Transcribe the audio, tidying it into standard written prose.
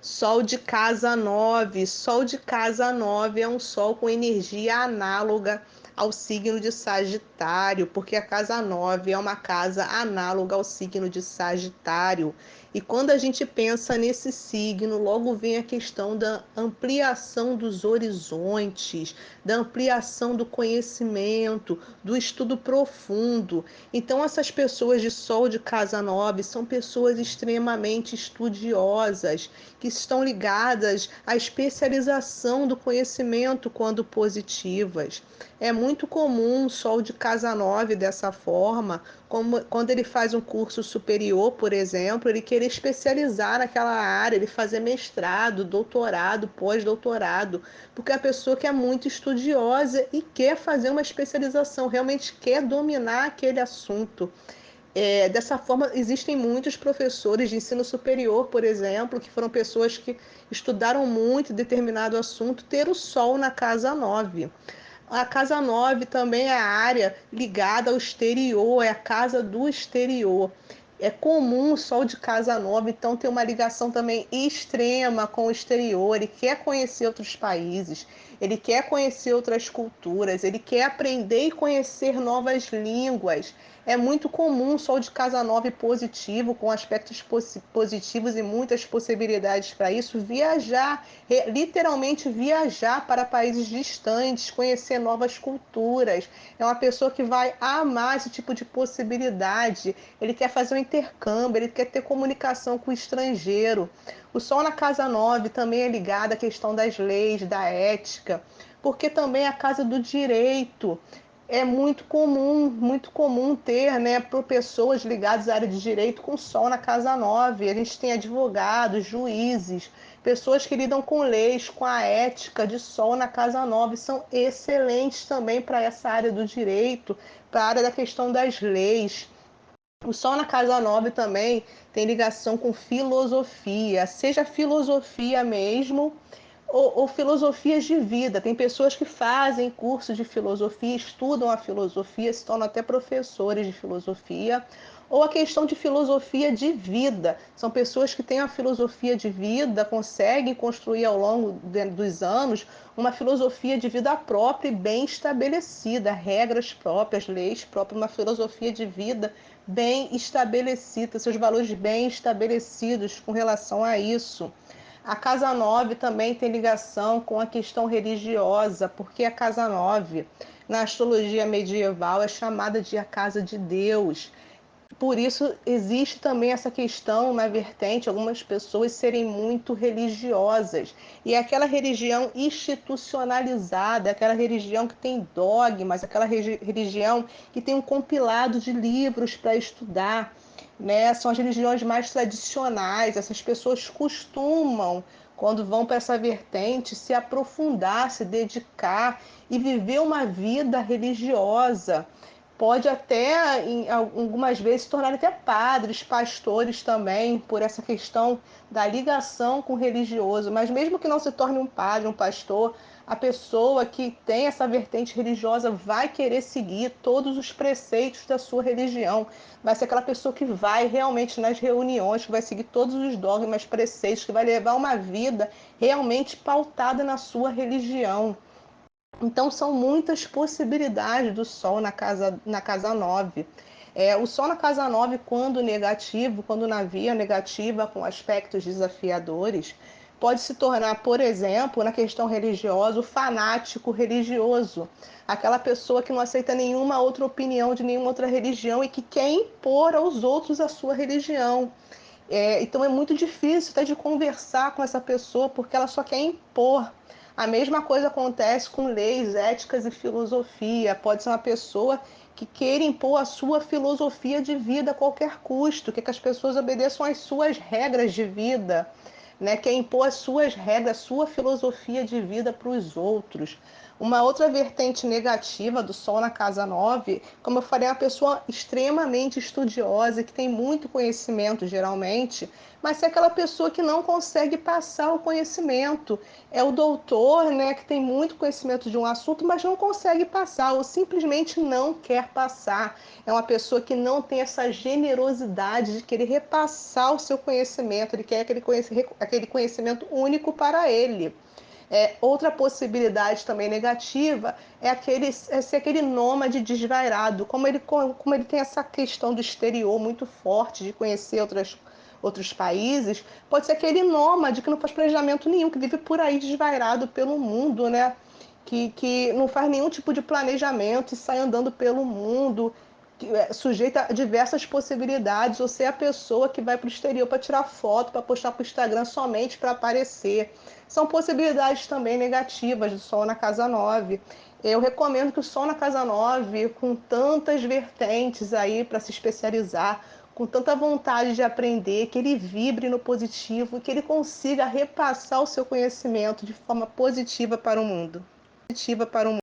Sol de casa 9. Sol de casa 9 é um sol com energia análoga ao signo de Sagitário, porque a casa 9 é uma casa análoga ao signo de Sagitário. E quando a gente pensa nesse signo, logo vem a questão da ampliação dos horizontes, da ampliação do conhecimento, do estudo profundo. Então, essas pessoas de Sol de casa 9 são pessoas extremamente estudiosas, que estão ligadas à especialização do conhecimento quando positivas. É muito comum o Sol de casa 9 dessa forma, como quando ele faz um curso superior, por exemplo, ele querer especializar naquela área, ele fazer mestrado, doutorado, pós-doutorado, porque é a pessoa que é muito estudiosa e quer fazer uma especialização, realmente quer dominar aquele assunto. Dessa forma, existem muitos professores de ensino superior, por exemplo, que foram pessoas que estudaram muito determinado assunto, ter o Sol na casa 9. A casa 9 também é a área ligada ao exterior, é a casa do exterior. É comum o Sol de casa 9, então, ter uma ligação também extrema com o exterior. Ele quer conhecer outros países, ele quer conhecer outras culturas, ele quer aprender e conhecer novas línguas. É muito comum o Sol de casa 9 positivo, com aspectos positivos e muitas possibilidades para isso, viajar, literalmente viajar para países distantes, conhecer novas culturas. É uma pessoa que vai amar esse tipo de possibilidade. Ele quer fazer um intercâmbio, ele quer ter comunicação com o estrangeiro. O Sol na casa 9 também é ligado à questão das leis, da ética, porque também é a casa do direito. É muito comum ter, né, por pessoas ligadas à área de direito com Sol na casa 9. A gente tem advogados, juízes, pessoas que lidam com leis, com a ética de Sol na casa 9, são excelentes também para essa área do direito, para a área da questão das leis. O Sol na casa 9 também tem ligação com filosofia, seja filosofia mesmo ou filosofias de vida. Tem pessoas que fazem cursos de filosofia, estudam a filosofia, se tornam até professores de filosofia, ou a questão de filosofia de vida. São pessoas que têm a filosofia de vida, conseguem construir ao longo dos anos uma filosofia de vida própria e bem estabelecida, regras próprias, leis próprias, uma filosofia de vida bem estabelecida, seus valores bem estabelecidos com relação a isso. A casa 9 também tem ligação com a questão religiosa, porque a casa 9, na astrologia medieval, é chamada de a casa de Deus. Por isso, existe também essa questão na vertente, algumas pessoas serem muito religiosas. E é aquela religião institucionalizada, aquela religião que tem dogmas, aquela religião que tem um compilado de livros para estudar, né? São as religiões mais tradicionais. Essas pessoas costumam, quando vão para essa vertente, se aprofundar, se dedicar e viver uma vida religiosa. Pode até, em algumas vezes, se tornar até padres, pastores também, por essa questão da ligação com o religioso. Mas mesmo que não se torne um padre, um pastor, a pessoa que tem essa vertente religiosa vai querer seguir todos os preceitos da sua religião. Vai ser aquela pessoa que vai realmente nas reuniões, que vai seguir todos os dogmas, preceitos, que vai levar uma vida realmente pautada na sua religião. Então, são muitas possibilidades do Sol na casa 9. O Sol na casa 9, quando negativo, quando na via negativa, com aspectos desafiadores, pode se tornar, por exemplo, na questão religiosa, o fanático religioso. Aquela pessoa que não aceita nenhuma outra opinião de nenhuma outra religião e que quer impor aos outros a sua religião. Então é muito difícil até de conversar com essa pessoa porque ela só quer impor. A mesma coisa acontece com leis, éticas e filosofia. Pode ser uma pessoa que queira impor a sua filosofia de vida a qualquer custo, que as pessoas obedeçam às suas regras de vida, né? Quer impor as suas regras, a sua filosofia de vida para os outros. Uma outra vertente negativa do Sol na casa 9, como eu falei, é uma pessoa extremamente estudiosa, que tem muito conhecimento, geralmente, mas é aquela pessoa que não consegue passar o conhecimento. É o doutor, né, que tem muito conhecimento de um assunto, mas não consegue passar, ou simplesmente não quer passar. É uma pessoa que não tem essa generosidade de querer repassar o seu conhecimento, ele quer aquele conhecimento único para ele. Outra possibilidade também negativa é ser aquele nômade desvairado. Como ele tem essa questão do exterior muito forte, de conhecer outros países, pode ser aquele nômade que não faz planejamento nenhum, que vive por aí desvairado pelo mundo, né? Que não faz nenhum tipo de planejamento e sai andando pelo mundo, sujeita a diversas possibilidades, ou ser a pessoa que vai para o exterior para tirar foto, para postar para o Instagram somente para aparecer. São possibilidades também negativas do Sol na casa 9. Eu recomendo que o Sol na casa 9, com tantas vertentes aí para se especializar, com tanta vontade de aprender, que ele vibre no positivo, que ele consiga repassar o seu conhecimento de forma positiva para o mundo. Positiva para o mundo.